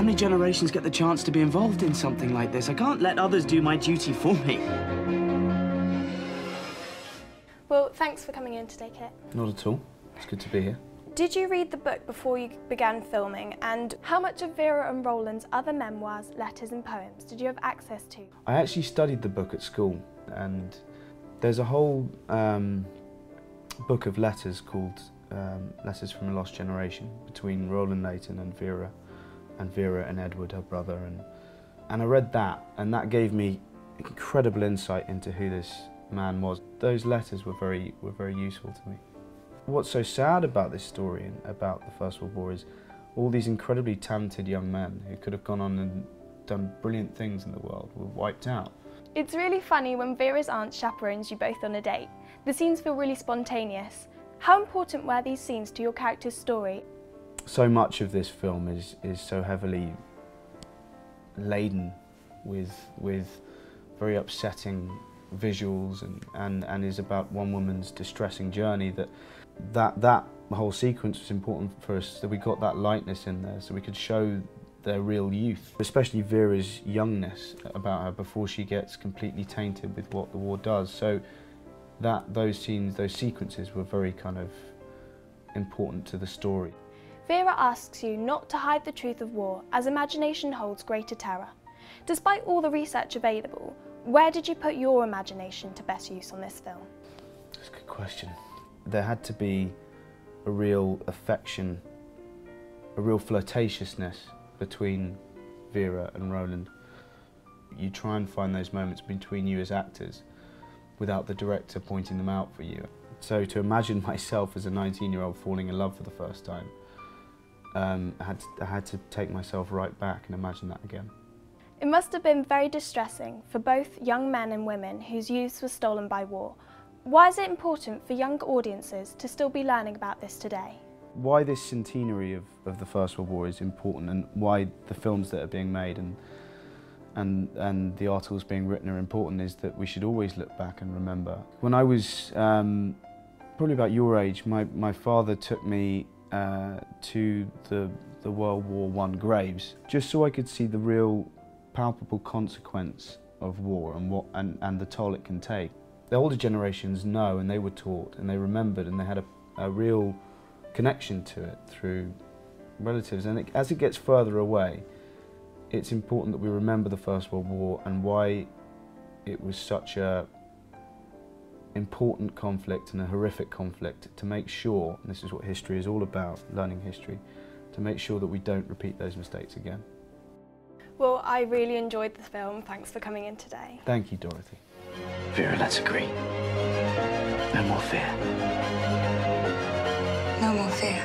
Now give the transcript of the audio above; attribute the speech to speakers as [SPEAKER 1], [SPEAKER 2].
[SPEAKER 1] many generations get the chance to be involved in something like this? I can't let others do my duty for me.
[SPEAKER 2] Well, thanks for coming in today, Kit.
[SPEAKER 3] Not at all. It's good to be here.
[SPEAKER 2] Did you read the book before you began filming? And how much of Vera and Roland's other memoirs, letters and poems did you have access to?
[SPEAKER 3] I actually studied the book at school, and there's a whole book of letters called Letters from a Lost Generation between Roland Leighton and Vera and Edward, her brother, and I read that, and that gave me incredible insight into who this man was. Those letters were very useful to me. What's so sad about this story and about the First World War is all these incredibly talented young men who could have gone on and done brilliant things in the world were wiped out.
[SPEAKER 2] It's really funny when Vera's aunt chaperones you both on a date. The scenes feel really spontaneous. How important were these scenes to your character's story?
[SPEAKER 3] So much of this film is so heavily laden with very upsetting visuals and is about one woman's distressing journey, that whole sequence was important for us, that we got that lightness in there so we could show their real youth, especially Vera's youngness about her before she gets completely tainted with what the war does. So those scenes, those sequences were very kind of important to the story.
[SPEAKER 2] Vera asks you not to hide the truth of war, as imagination holds greater terror. Despite all the research available, where did you put your imagination to best use on this film?
[SPEAKER 3] That's a good question. There had to be a real affection, a real flirtatiousness between Vera and Roland. You try and find those moments between you as actors without the director pointing them out for you. So to imagine myself as a 19-year-old falling in love for the first time, I had to take myself right back and imagine that again.
[SPEAKER 2] It must have been very distressing for both young men and women whose youths were stolen by war. Why is it important for young audiences to still be learning about this today?
[SPEAKER 3] Why this centenary of the First World War is important, and why the films that are being made and the articles being written are important, is that we should always look back and remember. When I was probably about your age, my father took me to the World War I graves, just so I could see the real palpable consequence of war and the toll it can take. The older generations know, and they were taught, and they remembered, and they had a real connection to it through relatives. And as it gets further away, it's important that we remember the First World War and why it was such a important conflict and a horrific conflict, to make sure, and this is what history is all about, learning history, to make sure that we don't repeat those mistakes again.
[SPEAKER 2] Well, I really enjoyed the film. Thanks for coming in today.
[SPEAKER 3] Thank you, Dorothy.
[SPEAKER 1] Vera, let's agree. No more fear.
[SPEAKER 4] No more fear.